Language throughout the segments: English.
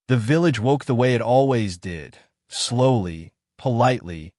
The village woke the way it always did, slowly, politely,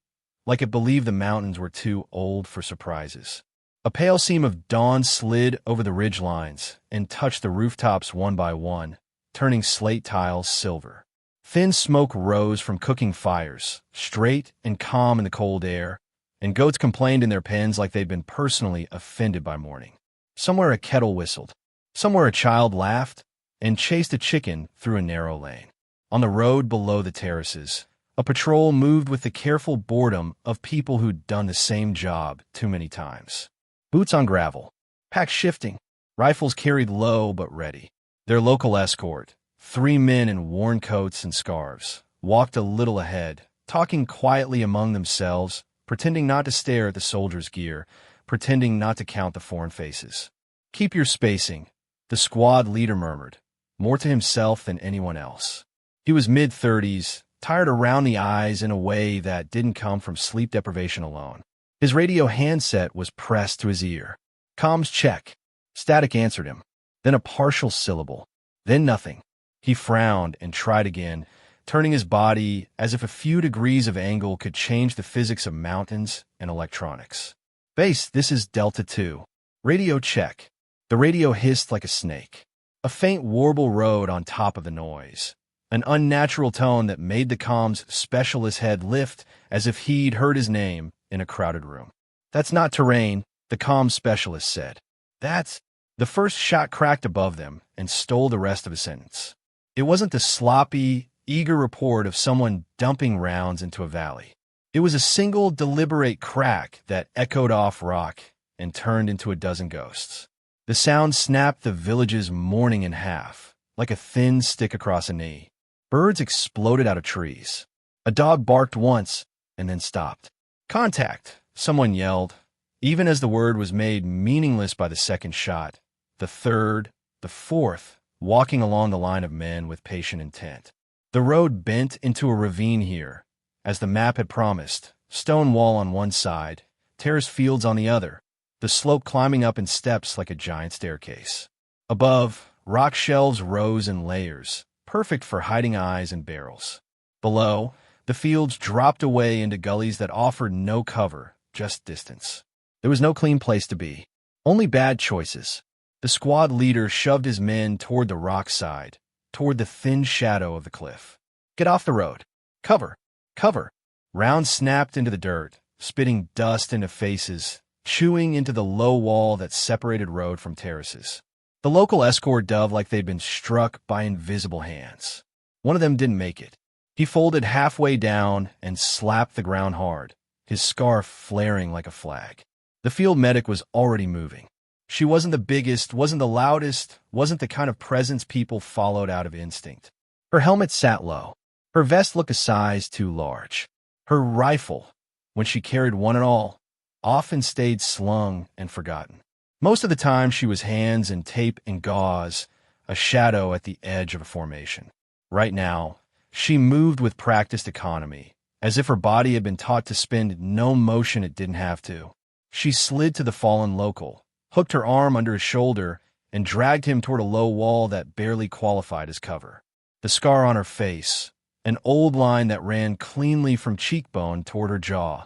like it believed the mountains were too old for surprises. A pale seam of dawn slid over the ridge lines and touched the rooftops one by one, turning slate tiles silver. Thin smoke rose from cooking fires, straight and calm in the cold air, and goats complained in their pens like they'd been personally offended by morning. Somewhere a kettle whistled. Somewhere a child laughed and chased a chicken through a narrow lane. On the road below the terraces, a patrol moved with the careful boredom of people who'd done the same job too many times. Boots on gravel, packs shifting, rifles carried low but ready. Their local escort, 3 men in worn coats and scarves, walked a little ahead, talking quietly among themselves, pretending not to stare at the soldiers' gear, pretending not to count the foreign faces. "Keep your spacing," the squad leader murmured, more to himself than anyone else. He was mid-30s, tired around the eyes in a way that didn't come from sleep deprivation alone. His radio handset was pressed to his ear. "Comms check." Static answered him. Then a partial syllable. Then nothing. He frowned and tried again, turning his body as if a few degrees of angle could change the physics of mountains and electronics. "Base, this is Delta 2. Radio check." The radio hissed like a snake. A faint warble rode on top of the noise, an unnatural tone that made the comms specialist's head lift as if he'd heard his name in a crowded room. "That's not terrain," the comms specialist said. "That's—" The first shot cracked above them and stole the rest of his sentence. It wasn't the sloppy, eager report of someone dumping rounds into a valley. It was a single, deliberate crack that echoed off rock and turned into a dozen ghosts. The sound snapped the village's morning in half, like a thin stick across a knee. Birds exploded out of trees. A dog barked once and then stopped. "Contact," someone yelled, even as the word was made meaningless by the second shot, the third, the fourth, walking along the line of men with patient intent. The road bent into a ravine here, as the map had promised, stone wall on one side, terrace fields on the other, the slope climbing up in steps like a giant staircase. Above, rock shelves rose in layers, perfect for hiding eyes and barrels. Below, the fields dropped away into gullies that offered no cover, just distance. There was no clean place to be, only bad choices. The squad leader shoved his men toward the rock side, toward the thin shadow of the cliff. "Get off the road. Cover. Cover." Rounds snapped into the dirt, spitting dust into faces, chewing into the low wall that separated road from terraces. The local escort dove like they'd been struck by invisible hands. One of them didn't make it. He folded halfway down and slapped the ground hard, his scarf flaring like a flag. The field medic was already moving. She wasn't the biggest, wasn't the loudest, wasn't the kind of presence people followed out of instinct. Her helmet sat low. Her vest looked a size too large. Her rifle, when she carried one at all, often stayed slung and forgotten. Most of the time she was hands in tape and gauze, a shadow at the edge of a formation. Right now, she moved with practiced economy, as if her body had been taught to spend no motion it didn't have to. She slid to the fallen local, hooked her arm under his shoulder, and dragged him toward a low wall that barely qualified as cover. The scar on her face, an old line that ran cleanly from cheekbone toward her jaw,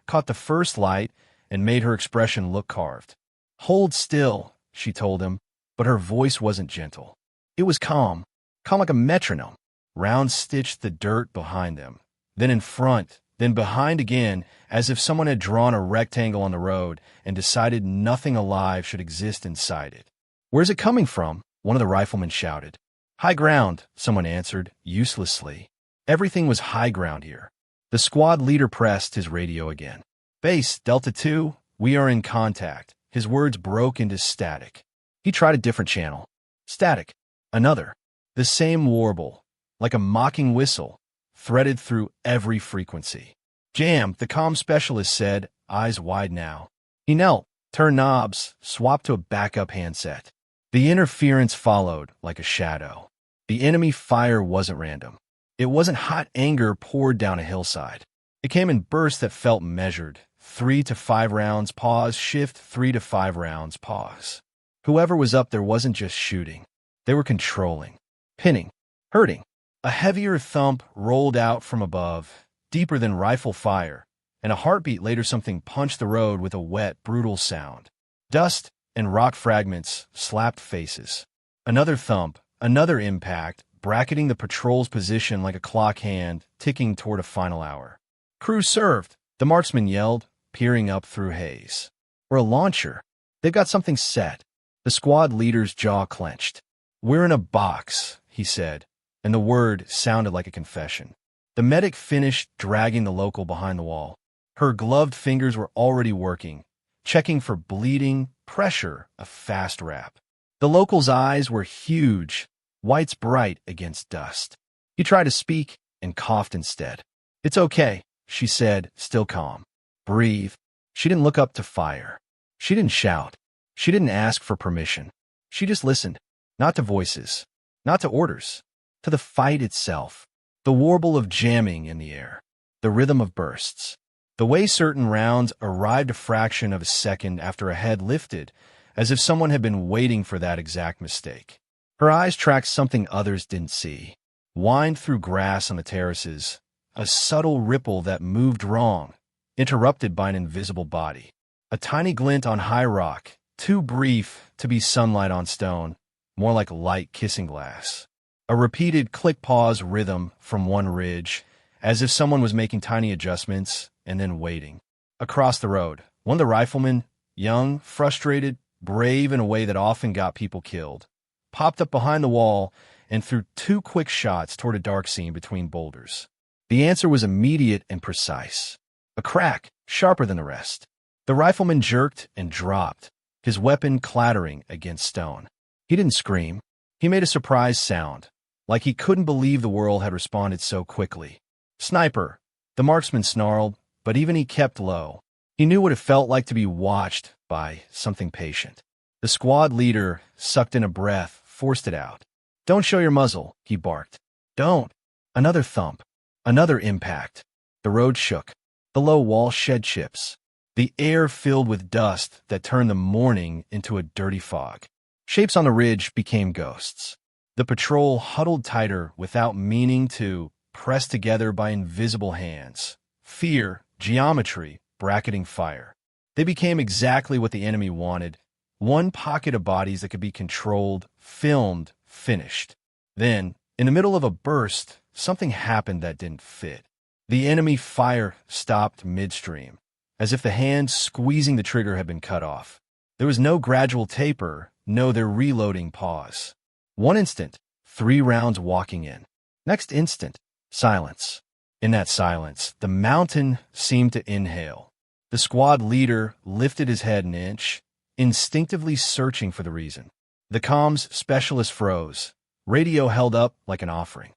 caught the first light and made her expression look carved. "Hold still," she told him, but her voice wasn't gentle. It was calm like a metronome. Rounds stitched the dirt behind them, then in front, then behind again, as if someone had drawn a rectangle on the road and decided nothing alive should exist inside it. "Where's it coming from?" one of the riflemen shouted. "High ground," someone answered, uselessly. Everything was high ground here. The squad leader pressed his radio again. "Base, Delta 2, we are in contact." His words broke into static. He tried a different channel. Static. Another. The same warble, like a mocking whistle, threaded through every frequency. "Jam," the comm specialist said, eyes wide now. He knelt, turned knobs, swapped to a backup handset. The interference followed like a shadow. The enemy fire wasn't random. It wasn't hot anger poured down a hillside. It came in bursts that felt measured. 3 to 5 rounds, pause, shift, 3 to 5 rounds, pause. Whoever was up there wasn't just shooting. They were controlling, pinning, hurting. A heavier thump rolled out from above, deeper than rifle fire, and a heartbeat later something punched the road with a wet, brutal sound. Dust and rock fragments slapped faces. Another thump, another impact, bracketing the patrol's position like a clock hand ticking toward a final hour. "Crew served," the marksman yelled, peering up through haze. "Or a launcher. They've got something set." The squad leader's jaw clenched. "We're in a box," he said, and the word sounded like a confession. The medic finished dragging the local behind the wall. Her gloved fingers were already working, checking for bleeding, pressure, a fast wrap. The local's eyes were huge, whites bright against dust. He tried to speak and coughed instead. "It's okay," she said, still calm. "Breathe." She didn't look up to fire. She didn't shout. She didn't ask for permission. She just listened, not to voices, not to orders, to the fight itself. The warble of jamming in the air, the rhythm of bursts, the way certain rounds arrived a fraction of a second after a head lifted, as if someone had been waiting for that exact mistake. Her eyes tracked something others didn't see. Whined through grass on the terraces, a subtle ripple that moved wrong, interrupted by an invisible body. A tiny glint on high rock, too brief to be sunlight on stone, more like light kissing glass. A repeated click-pause rhythm from one ridge, as if someone was making tiny adjustments and then waiting. Across the road, one of the riflemen, young, frustrated, brave in a way that often got people killed, popped up behind the wall and threw 2 quick shots toward a dark seam between boulders. The answer was immediate and precise. A crack, sharper than the rest. The rifleman jerked and dropped, his weapon clattering against stone. He didn't scream. He made a surprised sound, like he couldn't believe the world had responded so quickly. "Sniper," the marksman snarled, but even he kept low. He knew what it felt like to be watched by something patient. The squad leader sucked in a breath, forced it out. "Don't show your muzzle," he barked. "Don't." Another thump. Another impact. The road shook. The low wall shed chips. The air filled with dust that turned the morning into a dirty fog. Shapes on the ridge became ghosts. The patrol huddled tighter without meaning to, pressed together by invisible hands. Fear, geometry, bracketing fire. They became exactly what the enemy wanted. One pocket of bodies that could be controlled, filmed, finished. Then, in the middle of a burst, something happened that didn't fit. The enemy fire stopped midstream, as if the hand squeezing the trigger had been cut off. There was no gradual taper, no their reloading pause. One instant, 3 rounds walking in. Next instant, silence. In that silence, the mountain seemed to inhale. The squad leader lifted his head an inch, instinctively searching for the reason. The comms specialist froze. Radio held up like an offering.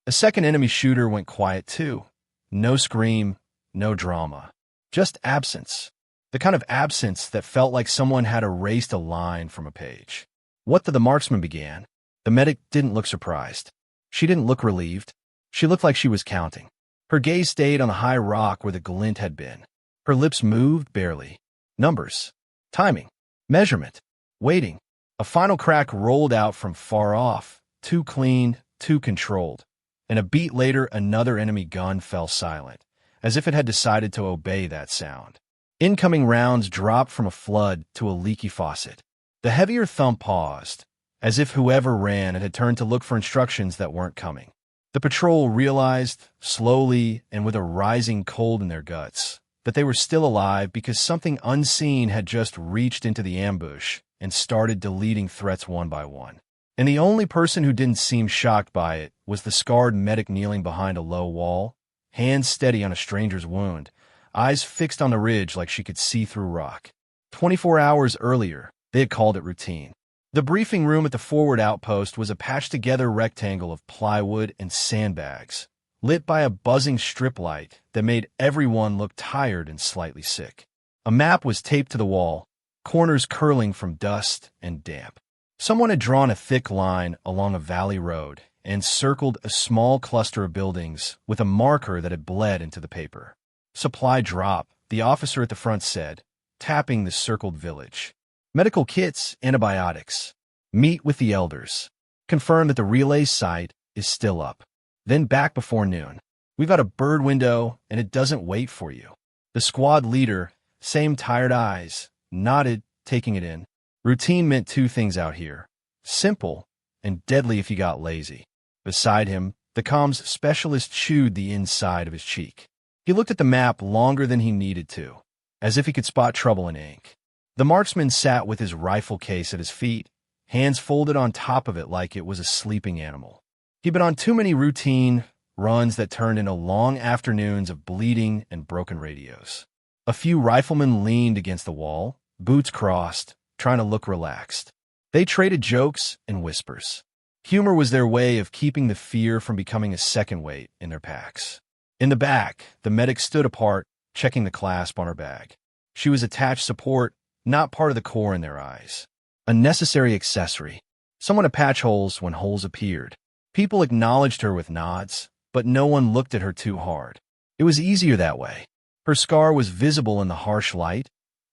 A second enemy shooter went quiet too. No scream, no drama. Just absence. The kind of absence that felt like someone had erased a line from a page. "What?" the marksman began. The medic didn't look surprised. She didn't look relieved. She looked like she was counting. Her gaze stayed on the high rock where the glint had been. Her lips moved barely. Numbers. Timing. Measurement. Waiting. A final crack rolled out from far off, too clean, too controlled. And a beat later, another enemy gun fell silent, as if it had decided to obey that sound. Incoming rounds dropped from a flood to a leaky faucet. The heavier thump paused, as if whoever ran it had turned to look for instructions that weren't coming. The patrol realized, slowly and with a rising cold in their guts, that they were still alive because something unseen had just reached into the ambush and started deleting threats one by one. And the only person who didn't seem shocked by it was the scarred medic kneeling behind a low wall, hands steady on a stranger's wound, eyes fixed on the ridge like she could see through rock. 24 hours earlier, they had called it routine. The briefing room at the forward outpost was a patched-together rectangle of plywood and sandbags, lit by a buzzing strip light that made everyone look tired and slightly sick. A map was taped to the wall, corners curling from dust and damp. Someone had drawn a thick line along a valley road and circled a small cluster of buildings with a marker that had bled into the paper. "Supply drop," the officer at the front said, tapping the circled village. "Medical kits, antibiotics. Meet with the elders. Confirm that the relay site is still up." then back before noon. We've got a bird window, and it doesn't wait for you. The squad leader, same tired eyes, nodded, taking it in. Routine meant two things out here: simple and deadly if you got lazy. Beside him, the comms specialist chewed the inside of his cheek. He looked at the map longer than he needed to, as if he could spot trouble in ink. The marksman sat with his rifle case at his feet, hands folded on top of it like it was a sleeping animal. He'd been on too many routine runs that turned into long afternoons of bleeding and broken radios. A few riflemen leaned against the wall, boots crossed, trying to look relaxed. They traded jokes and whispers. Humor was their way of keeping the fear from becoming a second weight in their packs. In the back, the medic stood apart, checking the clasp on her bag. She was attached support, not part of the core in their eyes. A necessary accessory. Someone to patch holes when holes appeared. People acknowledged her with nods, but no one looked at her too hard. It was easier that way. Her scar was visible in the harsh light,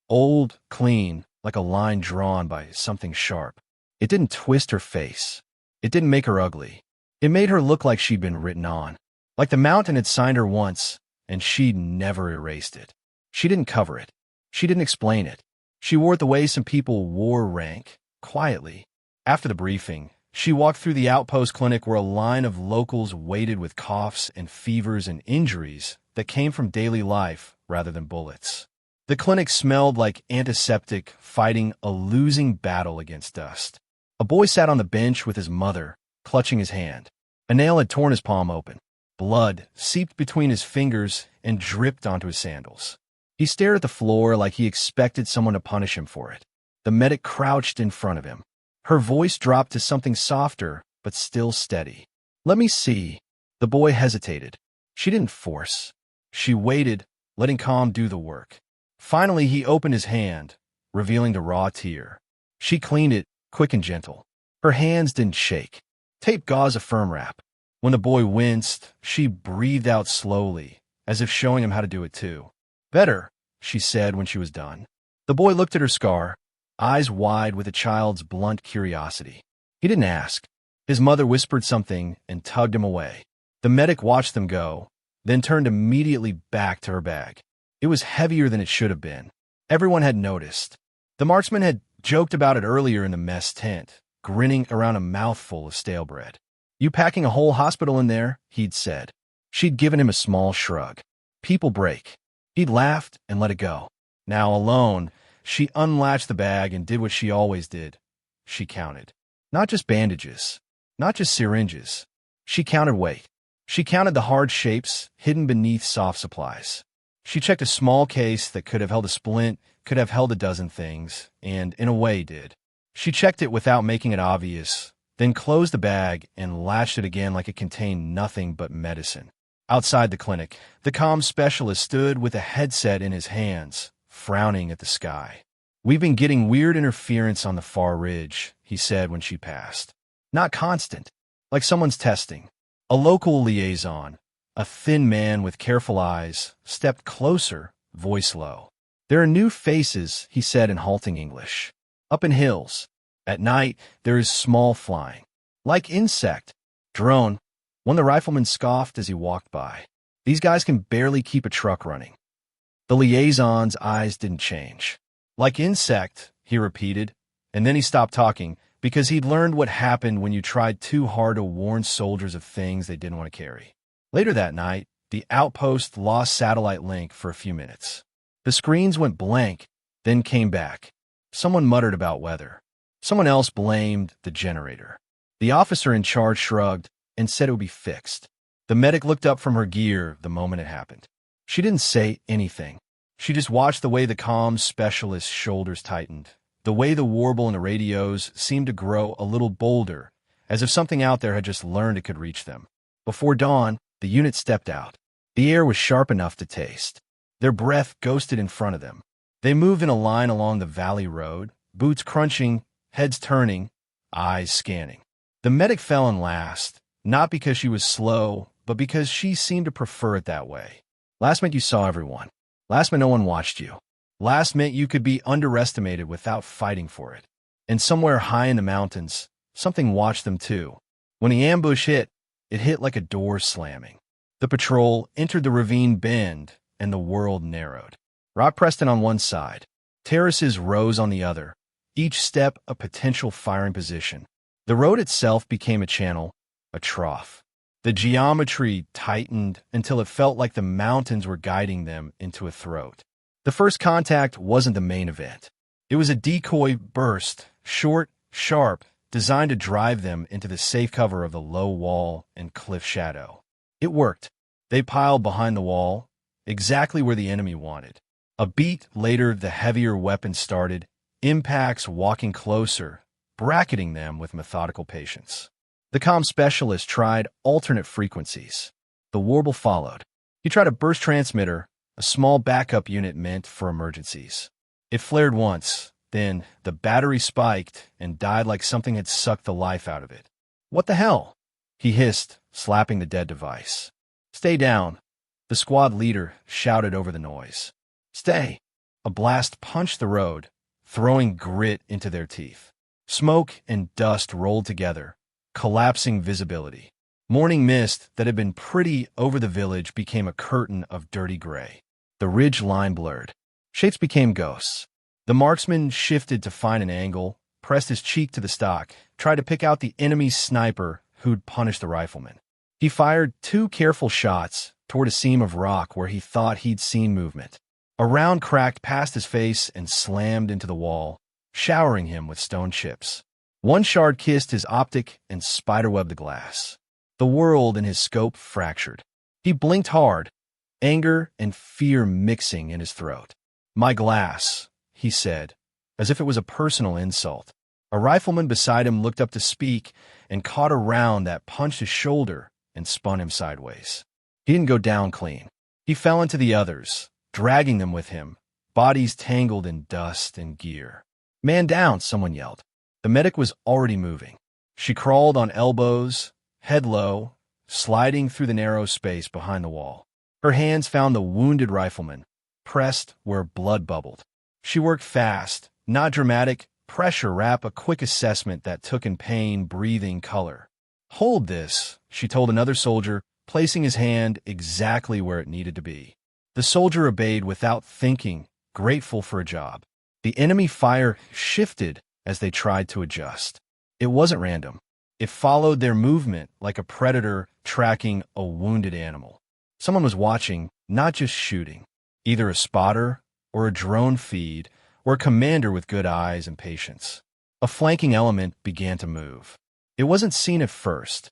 old, clean, like a line drawn by something sharp. It didn't twist her face. It didn't make her ugly. It made her look like she'd been written on. Like the mountain had signed her once, and she'd never erased it. She didn't cover it. She didn't explain it. She wore it the way some people wore rank, quietly. After the briefing, she walked through the outpost clinic where a line of locals waited with coughs and fevers and injuries that came from daily life rather than bullets. The clinic smelled like antiseptic fighting a losing battle against dust. A boy sat on the bench with his mother, clutching his hand. A nail had torn his palm open. Blood seeped between his fingers and dripped onto his sandals. He stared at the floor like he expected someone to punish him for it. The medic crouched in front of him. Her voice dropped to something softer, but still steady. "Let me see." The boy hesitated. She didn't force. She waited, letting calm do the work. Finally, he opened his hand, revealing the raw tear. She cleaned it, quick and gentle. Her hands didn't shake. Tape gauze a firm wrap. When the boy winced, she breathed out slowly, as if showing him how to do it too. "Better," she said when she was done. The boy looked at her scar, eyes wide with a child's blunt curiosity. He didn't ask. His mother whispered something and tugged him away. The medic watched them go, then turned immediately back to her bag. It was heavier than it should have been. Everyone had noticed. The marksman had joked about it earlier in the mess tent, grinning around a mouthful of stale bread. "You packing a whole hospital in there?" he'd said. She'd given him a small shrug. People break. He'd laughed and let it go. Now alone, she unlatched the bag and did what she always did. She counted. Not just bandages. Not just syringes. She counted weight. She counted the hard shapes hidden beneath soft supplies. She checked a small case that could have held a splint, could have held a dozen things, and in a way did. She checked it without making it obvious, then closed the bag and latched it again like it contained nothing but medicine. Outside the clinic, the comms specialist stood with a headset in his hands, frowning at the sky. "We've been getting weird interference on the far ridge," he said when she passed. "Not constant, like someone's testing." A local liaison, a thin man with careful eyes, stepped closer, voice low. "There are new faces," he said in halting English. "Up in hills. At night, there is small flying. Like insect. Drone." One of the riflemen scoffed as he walked by. "These guys can barely keep a truck running." The liaison's eyes didn't change. "Like insect," he repeated, and then he stopped talking because he'd learned what happened when you tried too hard to warn soldiers of things they didn't want to carry. Later that night, the outpost lost satellite link for a few minutes. The screens went blank, then came back. Someone muttered about weather. Someone else blamed the generator. The officer in charge shrugged and said it would be fixed. The medic looked up from her gear the moment it happened. She didn't say anything. She just watched the way the comms specialist's shoulders tightened, the way the warble in the radios seemed to grow a little bolder, as if something out there had just learned it could reach them. Before dawn, the unit stepped out. The air was sharp enough to taste. Their breath ghosted in front of them. They moved in a line along the valley road, boots crunching, heads turning, eyes scanning. The medic fell in last, not because she was slow, but because she seemed to prefer it that way. Last meant you saw everyone. Last meant no one watched you. Last meant you could be underestimated without fighting for it. And somewhere high in the mountains, something watched them too. When the ambush hit, It hit like a door slamming. The patrol entered the ravine bend, and the world narrowed. Rock Preston on one side. Terraces rose on the other, each step a potential firing position. The road itself became a channel, a trough. The geometry tightened until it felt like the mountains were guiding them into a throat. The first contact wasn't the main event. It was a decoy burst, short, sharp, designed to drive them into the safe cover of the low wall and cliff shadow. It worked. They piled behind the wall, exactly where the enemy wanted. A beat later, the heavier weapon started, impacts walking closer, bracketing them with methodical patience. The comm specialist tried alternate frequencies. The warble followed. He tried a burst transmitter, a small backup unit meant for emergencies. It flared once, then the battery spiked and died like something had sucked the life out of it. "What the hell?" he hissed, slapping the dead device. "Stay down," the squad leader shouted over the noise. "Stay." A blast punched the road, throwing grit into their teeth. Smoke and dust rolled together, collapsing visibility. Morning mist that had been pretty over the village became a curtain of dirty gray. The ridge line blurred. Shapes became ghosts. The marksman shifted to find an angle, pressed his cheek to the stock, tried to pick out the enemy's sniper who'd punished the rifleman. He fired 2 careful shots toward a seam of rock where he thought he'd seen movement. A round cracked past his face and slammed into the wall, showering him with stone chips. One shard kissed his optic and spiderwebbed the glass. The world in his scope fractured. He blinked hard, anger and fear mixing in his throat. "My glass," he said, as if it was a personal insult. A rifleman beside him looked up to speak and caught a round that punched his shoulder and spun him sideways. He didn't go down clean. He fell into the others, dragging them with him, bodies tangled in dust and gear. "Man down," someone yelled. The medic was already moving. She crawled on elbows, head low, sliding through the narrow space behind the wall. Her hands found the wounded rifleman, pressed where blood bubbled. She worked fast, not dramatic, pressure wrap, a quick assessment that took in pain, breathing, color. "Hold this," she told another soldier, placing his hand exactly where it needed to be. The soldier obeyed without thinking, grateful for a job. The enemy fire shifted as they tried to adjust. It wasn't random. It followed their movement like a predator tracking a wounded animal. Someone was watching, not just shooting. Either a spotter, or a drone feed, or a commander with good eyes and patience. A flanking element began to move. It wasn't seen at first.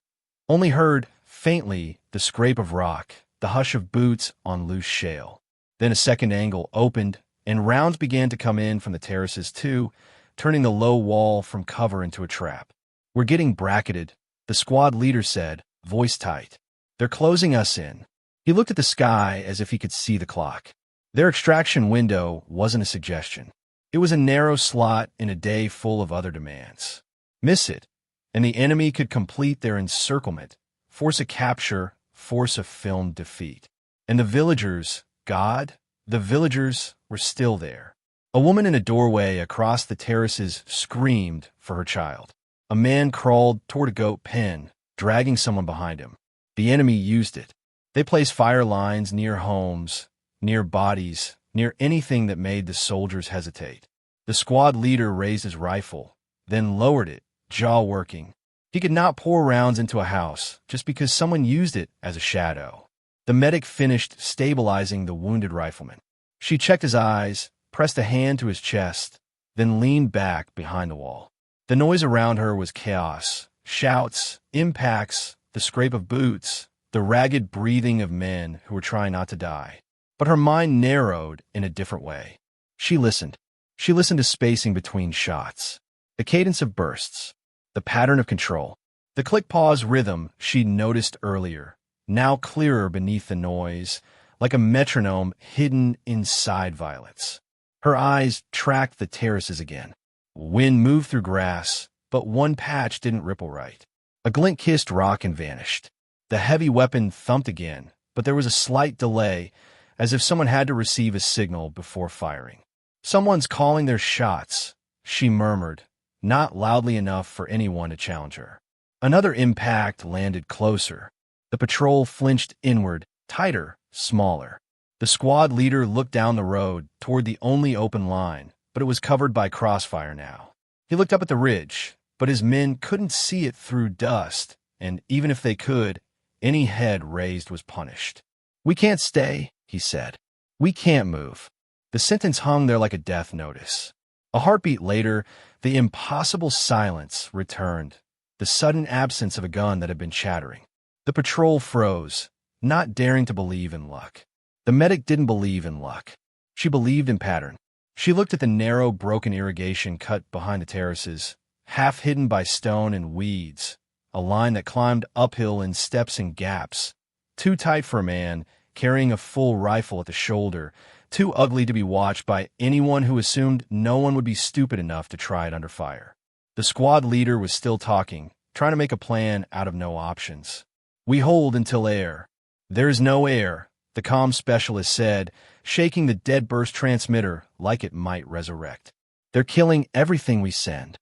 Only heard, faintly, the scrape of rock, the hush of boots on loose shale. Then a second angle opened, and rounds began to come in from the terraces too, turning the low wall from cover into a trap. "We're getting bracketed," the squad leader said, voice tight. "They're closing us in." He looked at the sky as if he could see the clock. Their extraction window wasn't a suggestion. It was a narrow slot in a day full of other demands. Miss it, and the enemy could complete their encirclement, force a capture, force a filmed defeat. And the villagers, the villagers were still there. A woman in a doorway across the terraces screamed for her child. A man crawled toward a goat pen, dragging someone behind him. The enemy used it. They placed fire lines near homes, near bodies, near anything that made the soldiers hesitate. The squad leader raised his rifle, then lowered it, jaw working. He could not pour rounds into a house just because someone used it as a shadow. The medic finished stabilizing the wounded rifleman. She checked his eyes, pressed a hand to his chest, then leaned back behind the wall. The noise around her was chaos, shouts, impacts, the scrape of boots, the ragged breathing of men who were trying not to die. But her mind narrowed in a different way. She listened. She listened to spacing between shots, the cadence of bursts, the pattern of control, the click-pause rhythm she'd noticed earlier, now clearer beneath the noise, like a metronome hidden inside violence. Her eyes tracked the terraces again. Wind moved through grass, but one patch didn't ripple right. A glint kissed rock and vanished. The heavy weapon thumped again, but there was a slight delay, as if someone had to receive a signal before firing. "Someone's calling their shots," she murmured, not loudly enough for anyone to challenge her. Another impact landed closer. The patrol flinched inward, tighter, smaller. The squad leader looked down the road toward the only open line, but it was covered by crossfire now. He looked up at the ridge, but his men couldn't see it through dust, and even if they could, any head raised was punished. "We can't stay," he said. "We can't move." The sentence hung there like a death notice. A heartbeat later, the impossible silence returned, the sudden absence of a gun that had been chattering. The patrol froze, not daring to believe in luck. The medic didn't believe in luck. She believed in pattern. She looked at the narrow, broken irrigation cut behind the terraces, half hidden by stone and weeds, a line that climbed uphill in steps and gaps, too tight for a man, carrying a full rifle at the shoulder, too ugly to be watched by anyone who assumed no one would be stupid enough to try it under fire. The squad leader was still talking, trying to make a plan out of no options. "We hold until air." "There's no air," the comm specialist said, shaking the dead burst transmitter like it might resurrect. "They're killing everything we send."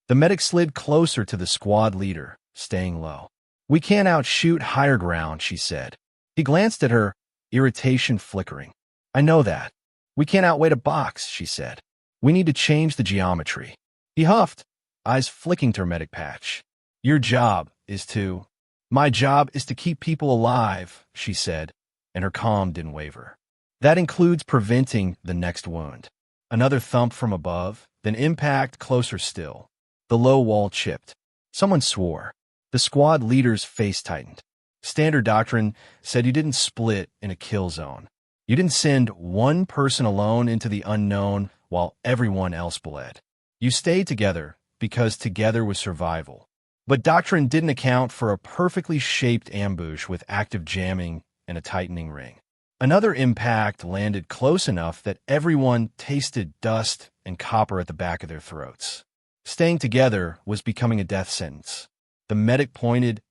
The medic slid closer to the squad leader, staying low. "We can't outshoot higher ground," she said. He glanced at her, irritation flickering. "I know that. We can't outweight a box," she said. "We need to change the geometry." He huffed, eyes flicking to her medic patch. "Your job is to—" "My job is to keep people alive," she said, and her calm didn't waver. "That includes preventing the next wound." Another thump from above, then impact closer still. The low wall chipped. Someone swore. The squad leader's face tightened. Standard doctrine said you didn't split in a kill zone. You didn't send one person alone into the unknown while everyone else bled. You stayed together because together was survival. But doctrine didn't account for a perfectly shaped ambush with active jamming and a tightening ring. Another impact landed close enough that everyone tasted dust and copper at the back of their throats. Staying together was becoming a death sentence. The medic pointed,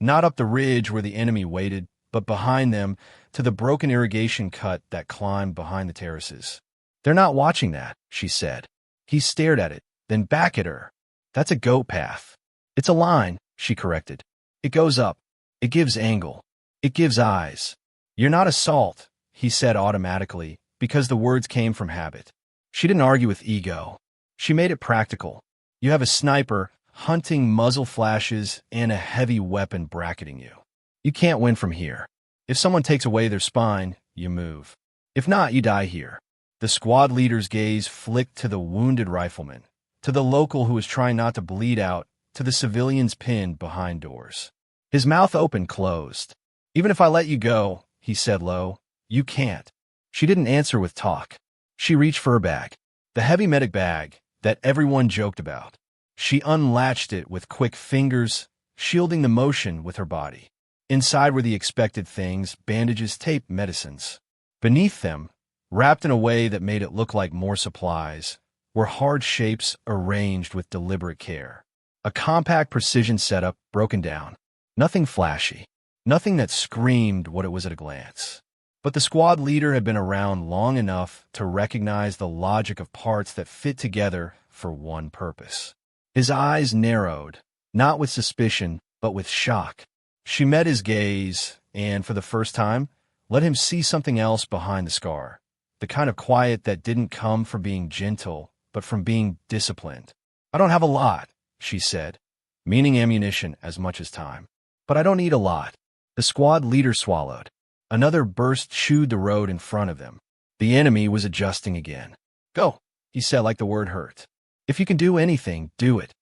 not up the ridge where the enemy waited, but behind them to the broken irrigation cut that climbed behind the terraces. "They're not watching that," she said. He stared at it, then back at her. "That's a goat path." "It's a line," she corrected. "It goes up. It gives angle. It gives eyes." "You're not assault," he said automatically, because the words came from habit. She didn't argue with ego. She made it practical. You have a sniper hunting muzzle flashes and a heavy weapon bracketing you. You can't win from here. If someone takes away their spine, you move. If not, you die here. The squad leader's gaze flicked to the wounded rifleman, to the local who was trying not to bleed out, to the civilians pinned behind doors. His mouth open, closed. "Even if I let you go," he said low, "you can't." She didn't answer with talk. She reached for her bag, the heavy medic bag that everyone joked about. She unlatched it with quick fingers, shielding the motion with her body. Inside were the expected things: bandages, tape, medicines. Beneath them, wrapped in a way that made it look like more supplies, were hard shapes arranged with deliberate care. A compact precision setup broken down. Nothing flashy. Nothing that screamed what it was at a glance. But the squad leader had been around long enough to recognize the logic of parts that fit together for one purpose. His eyes narrowed, not with suspicion, but with shock. She met his gaze, and for the first time, let him see something else behind the scar. The kind of quiet that didn't come from being gentle, but from being disciplined. "I don't have a lot," she said, meaning ammunition as much as time. "But I don't need a lot." The squad leader swallowed. Another burst chewed the road in front of them. The enemy was adjusting again. "Go," he said like the word hurt. "If you can do anything, do it."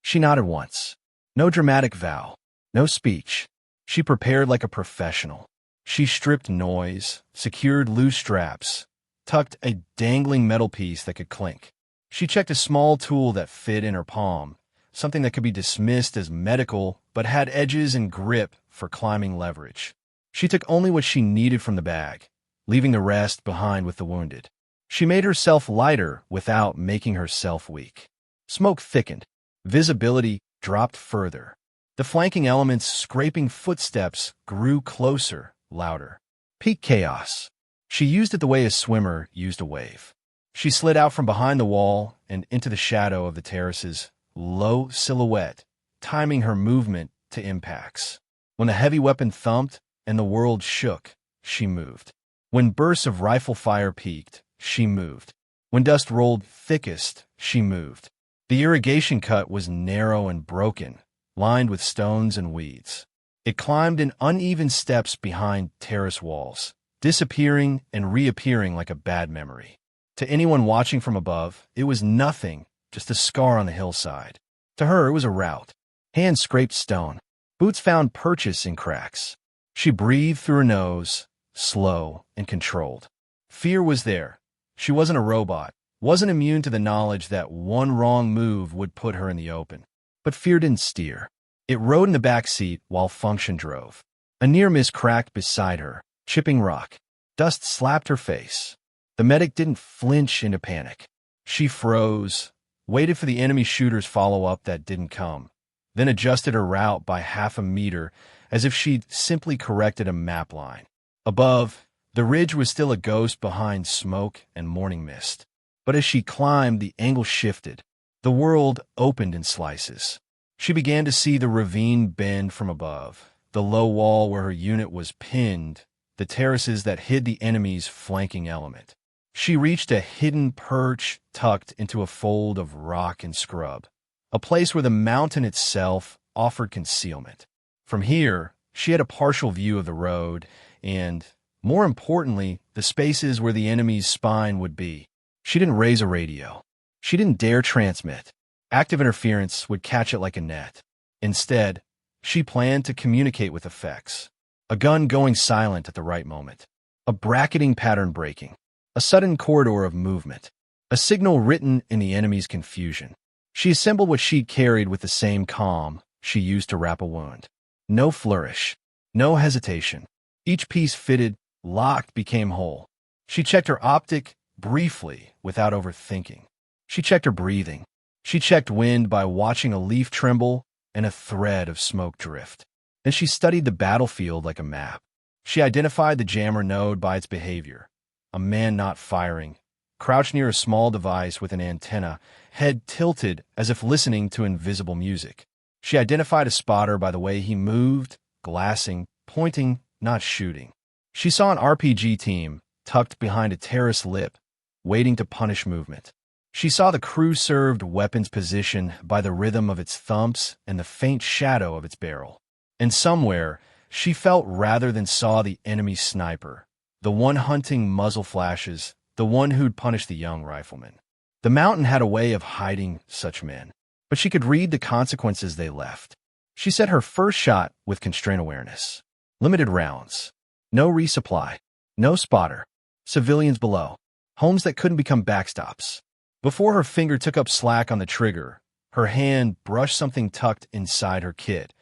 She nodded once. No dramatic vow. No speech. She prepared like a professional. She stripped noise, secured loose straps, tucked a dangling metal piece that could clink. She checked a small tool that fit in her palm, something that could be dismissed as medical but had edges and grip for climbing leverage. She took only what she needed from the bag, leaving the rest behind with the wounded. She made herself lighter without making herself weak. Smoke thickened. Visibility dropped further. The flanking elements' scraping footsteps grew closer, louder. Peak chaos. She used it the way a swimmer used a wave. She slid out from behind the wall and into the shadow of the terraces, low silhouette, timing her movement to impacts. When the heavy weapon thumped and the world shook, she moved. When bursts of rifle fire peaked, she moved. When dust rolled thickest, she moved. The irrigation cut was narrow and broken, lined with stones and weeds. It climbed in uneven steps behind terrace walls, disappearing and reappearing like a bad memory. To anyone watching from above, it was nothing, just a scar on the hillside. To her, it was a route. Hands scraped stone. Boots found purchase in cracks. She breathed through her nose, slow and controlled. Fear was there. She wasn't a robot, wasn't immune to the knowledge that one wrong move would put her in the open. But fear didn't steer. It rode in the back seat while function drove. A near miss cracked beside her, chipping rock. Dust slapped her face. The medic didn't flinch into panic. She froze, waited for the enemy shooter's follow-up that didn't come, then adjusted her route by half a meter as if she'd simply corrected a map line. Above, the ridge was still a ghost behind smoke and morning mist. But as she climbed, the angle shifted. The world opened in slices. She began to see the ravine bend from above, the low wall where her unit was pinned, the terraces that hid the enemy's flanking element. She reached a hidden perch tucked into a fold of rock and scrub, a place where the mountain itself offered concealment. From here, she had a partial view of the road and, more importantly, the spaces where the enemy's spine would be. She didn't raise a radio. She didn't dare transmit. Active interference would catch it like a net. Instead, she planned to communicate with effects. A gun going silent at the right moment. A bracketing pattern breaking. A sudden corridor of movement. A signal written in the enemy's confusion. She assembled what she'd carried with the same calm she used to wrap a wound. No flourish. No hesitation. Each piece fitted, locked, became whole. She checked her optic briefly without overthinking. She checked her breathing. She checked wind by watching a leaf tremble and a thread of smoke drift. Then she studied the battlefield like a map. She identified the jammer node by its behavior. A man not firing, crouched near a small device with an antenna, head tilted as if listening to invisible music. She identified a spotter by the way he moved, glassing, pointing, not shooting. She saw an RPG team tucked behind a terrace lip, waiting to punish movement. She saw the crew-served weapon's position by the rhythm of its thumps and the faint shadow of its barrel. And somewhere, she felt rather than saw the enemy sniper, the one hunting muzzle flashes, the one who'd punished the young rifleman. The mountain had a way of hiding such men, but she could read the consequences they left. She set her first shot with constraint awareness. Limited rounds. No resupply. No spotter. Civilians below. Homes that couldn't become backstops. Before her finger took up slack on the trigger, her hand brushed something tucked inside her kit.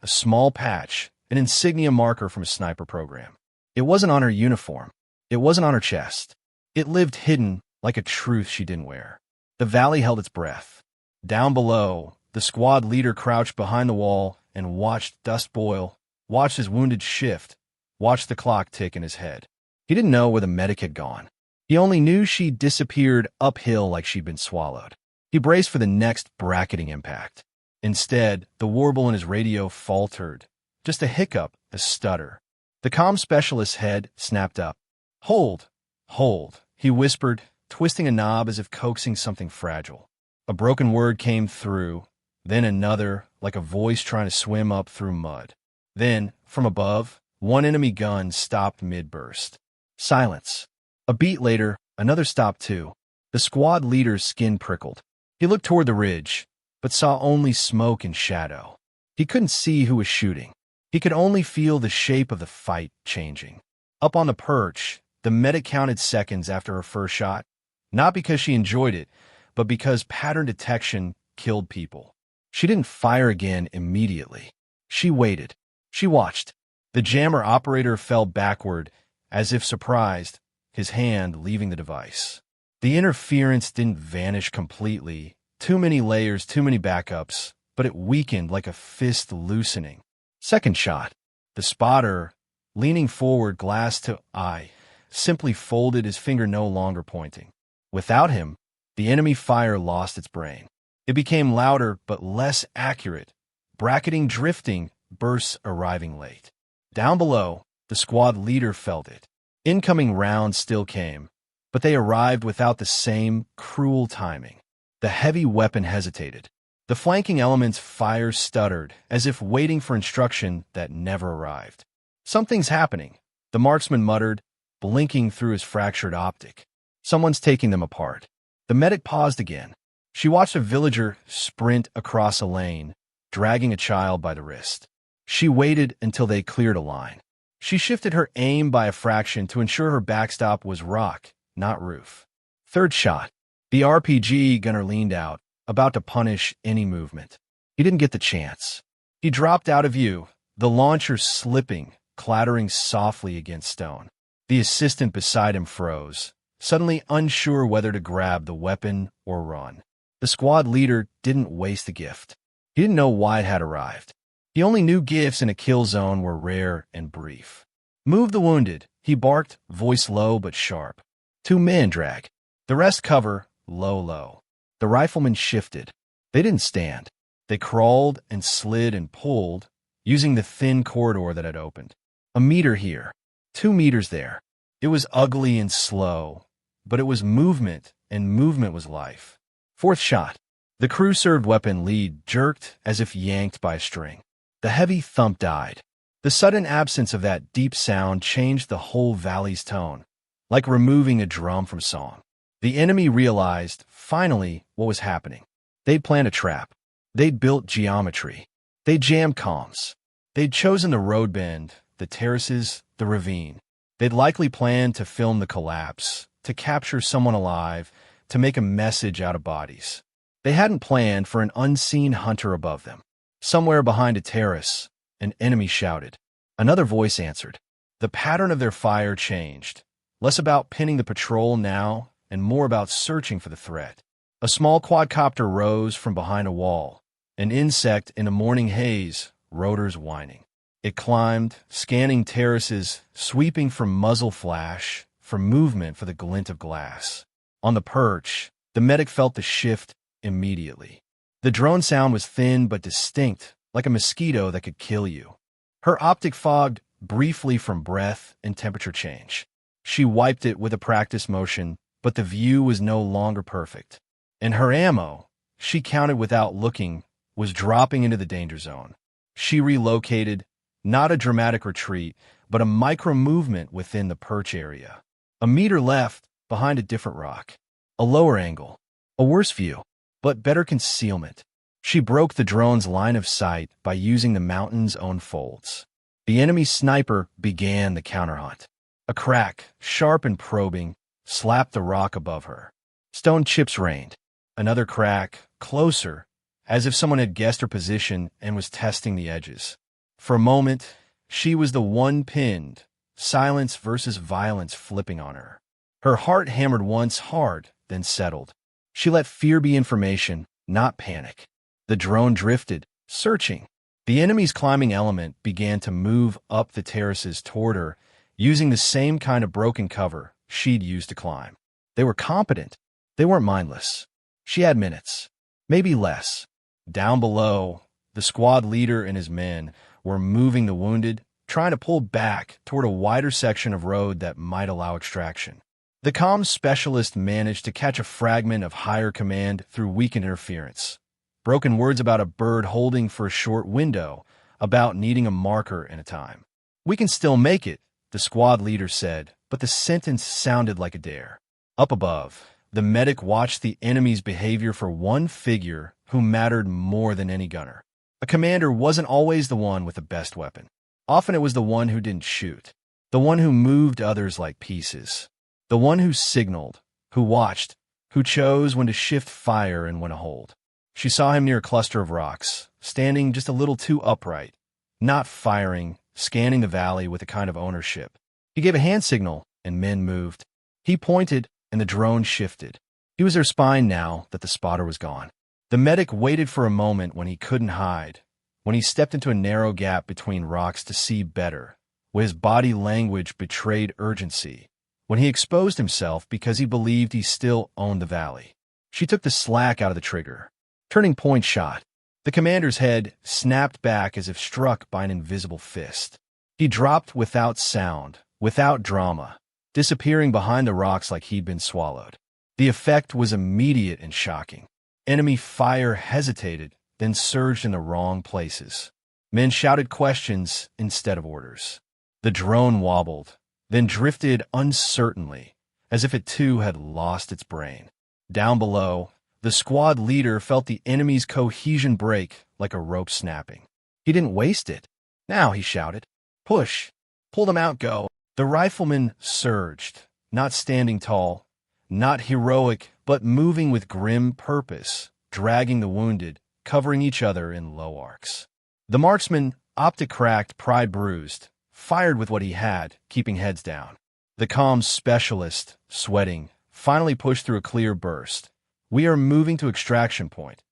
A small patch, an insignia marker from a sniper program. It wasn't on her uniform. It wasn't on her chest. It lived hidden like a truth she didn't wear. The valley held its breath. Down below, the squad leader crouched behind the wall and watched dust boil, watched his wounded shift, watched the clock tick in his head. He didn't know where the medic had gone. He only knew she'd disappeared uphill like she'd been swallowed. He braced for the next bracketing impact. Instead, the warble in his radio faltered. Just a hiccup, a stutter. The comm specialist's head snapped up. "Hold, hold," he whispered, twisting a knob as if coaxing something fragile. A broken word came through, then another, like a voice trying to swim up through mud. Then, from above, one enemy gun stopped mid-burst. Silence. A beat later, another stopped too. The squad leader's skin prickled. He looked toward the ridge, but saw only smoke and shadow. He couldn't see who was shooting. He could only feel the shape of the fight changing. Up on the perch, the medic counted seconds after her first shot, not because she enjoyed it, but because pattern detection killed people. She didn't fire again immediately. She waited. She watched. The jammer operator fell backward, as if surprised, his hand leaving the device. The interference didn't vanish completely. Too many layers, too many backups, but it weakened like a fist loosening. Second shot. The spotter, leaning forward, glass to eye, simply folded, his finger no longer pointing. Without him, the enemy fire lost its brain. It became louder but less accurate, bracketing drifting, bursts arriving late. Down below, the squad leader felt it. Incoming rounds still came, but they arrived without the same cruel timing. The heavy weapon hesitated. The flanking element's fire stuttered, as if waiting for instruction that never arrived. "Something's happening," the marksman muttered, blinking through his fractured optic. "Someone's taking them apart." The medic paused again. She watched a villager sprint across a lane, dragging a child by the wrist. She waited until they cleared a line. She shifted her aim by a fraction to ensure her backstop was rock, not roof. Third shot. The RPG gunner leaned out, about to punish any movement. He didn't get the chance. He dropped out of view, the launcher slipping, clattering softly against stone. The assistant beside him froze, suddenly unsure whether to grab the weapon or run. The squad leader didn't waste the gift. He didn't know why it had arrived. He only knew gifts in a kill zone were rare and brief. "Move the wounded," he barked, voice low but sharp. 2 men drag. The rest cover, low. The riflemen shifted. They didn't stand. They crawled and slid and pulled, using the thin corridor that had opened. 1 meter here, 2 meters there. It was ugly and slow, but it was movement, and movement was life. Fourth shot. The crew-served weapon lead jerked as if yanked by a string. The heavy thump died. The sudden absence of that deep sound changed the whole valley's tone, like removing a drum from song. The enemy realized, finally, what was happening. They'd planned a trap. They'd built geometry. They'd jammed comms. They'd chosen the road bend, the terraces, the ravine. They'd likely planned to film the collapse, to capture someone alive, to make a message out of bodies. They hadn't planned for an unseen hunter above them. Somewhere behind a terrace, an enemy shouted. Another voice answered. The pattern of their fire changed, less about pinning the patrol now and more about searching for the threat. A small quadcopter rose from behind a wall, an insect in a morning haze, rotors whining. It climbed, scanning terraces, sweeping for muzzle flash, for movement, for the glint of glass. On the perch, the medic felt the shift immediately. The drone sound was thin but distinct, like a mosquito that could kill you. Her optic fogged briefly from breath and temperature change. She wiped it with a practice motion, but the view was no longer perfect. And her ammo, she counted without looking, was dropping into the danger zone. She relocated, not a dramatic retreat, but a micro-movement within the perch area. 1 meter left, behind a different rock. A lower angle. A worse view, but better concealment. She broke the drone's line of sight by using the mountain's own folds. The enemy sniper began the counterhunt. A crack, sharp and probing, slapped the rock above her. Stone chips rained. Another crack, closer, as if someone had guessed her position and was testing the edges. For a moment, she was the one pinned, silence versus violence flipping on her. Her heart hammered once hard, then settled. She let fear be information, not panic. The drone drifted, searching. The enemy's climbing element began to move up the terraces toward her, using the same kind of broken cover she'd used to climb. They were competent. They weren't mindless. She had minutes, maybe less. Down below, the squad leader and his men were moving the wounded, trying to pull back toward a wider section of road that might allow extraction. The comms specialist managed to catch a fragment of higher command through weakened interference. Broken words about a bird holding for a short window, about needing a marker in a time. "We can still make it," the squad leader said, but the sentence sounded like a dare. Up above, the medic watched the enemy's behavior for one figure who mattered more than any gunner. A commander wasn't always the one with the best weapon. Often it was the one who didn't shoot, the one who moved others like pieces, the one who signaled, who watched, who chose when to shift fire and when to hold. She saw him near a cluster of rocks, standing just a little too upright, not firing, scanning the valley with a kind of ownership. He gave a hand signal, and men moved. He pointed, and the drone shifted. He was their spine now that the spotter was gone. The medic waited for a moment when he couldn't hide, when he stepped into a narrow gap between rocks to see better, when his body language betrayed urgency, when he exposed himself because he believed he still owned the valley. She took the slack out of the trigger. Turning point shot. The commander's head snapped back as if struck by an invisible fist. He dropped without sound, without drama, disappearing behind the rocks like he'd been swallowed. The effect was immediate and shocking. Enemy fire hesitated, then surged in the wrong places. Men shouted questions instead of orders. The drone wobbled, then drifted uncertainly, as if it too had lost its brain. Down below, the squad leader felt the enemy's cohesion break like a rope snapping. He didn't waste it. Now, he shouted. Push! Pull them out, go! The riflemen surged, not standing tall, not heroic, but moving with grim purpose, dragging the wounded, covering each other in low arcs. The marksman, optic cracked, pride bruised, fired with what he had, keeping heads down. The comms specialist, sweating, finally pushed through a clear burst. We are moving to extraction point.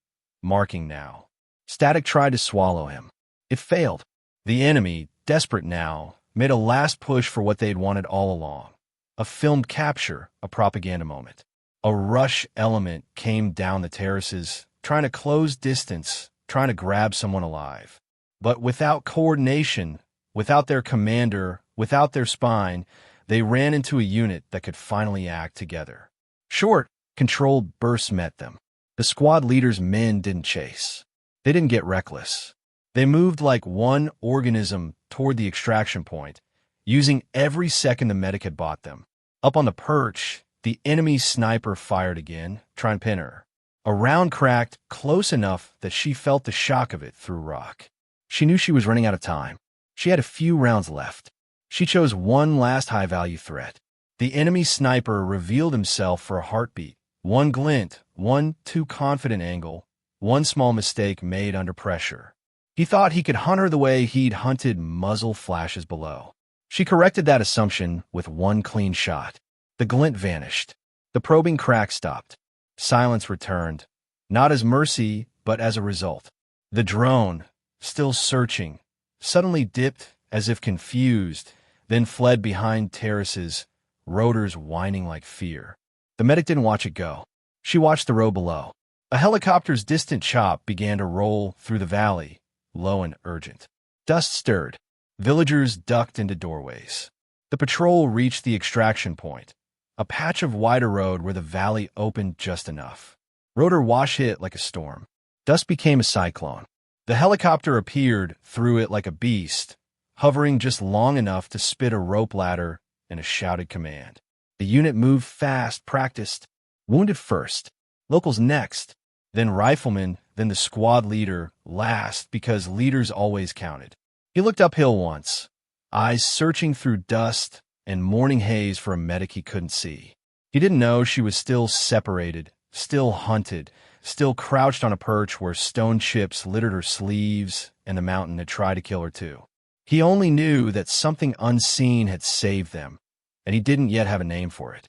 Marking now. Static tried to swallow him. It failed. The enemy, desperate now, made a last push for what they'd wanted all along. A filmed capture, a propaganda moment. A rush element came down the terraces, trying to close distance, trying to grab someone alive. But without coordination, without their commander, without their spine, they ran into a unit that could finally act together. Short, controlled bursts met them. The squad leader's men didn't chase. They didn't get reckless. They moved like one organism toward the extraction point, using every second the medic had bought them. Up on the perch, the enemy sniper fired again, trying to pin her. A round cracked close enough that she felt the shock of it through rock. She knew she was running out of time. She had a few rounds left. She chose one last high-value threat. The enemy sniper revealed himself for a heartbeat. One glint, one too confident angle, one small mistake made under pressure. He thought he could hunt her the way he'd hunted muzzle flashes below. She corrected that assumption with one clean shot. The glint vanished. The probing crack stopped. Silence returned, not as mercy, but as a result. The drone, still searching, suddenly dipped as if confused, then fled behind terraces, rotors whining like fear. The medic didn't watch it go. She watched the road below. A helicopter's distant chop began to roll through the valley, low and urgent. Dust stirred. Villagers ducked into doorways. The patrol reached the extraction point, a patch of wider road where the valley opened just enough. Rotor wash hit like a storm. Dust became a cyclone. The helicopter appeared through it like a beast, hovering just long enough to spit a rope ladder and a shouted command. The unit moved fast, practiced. Wounded first, locals next, then riflemen, then the squad leader last, because leaders always counted. He looked uphill once, eyes searching through dust and morning haze for a medic he couldn't see. He didn't know she was still separated, still hunted, still crouched on a perch where stone chips littered her sleeves and the mountain had tried to kill her too. He only knew that something unseen had saved them, and he didn't yet have a name for it.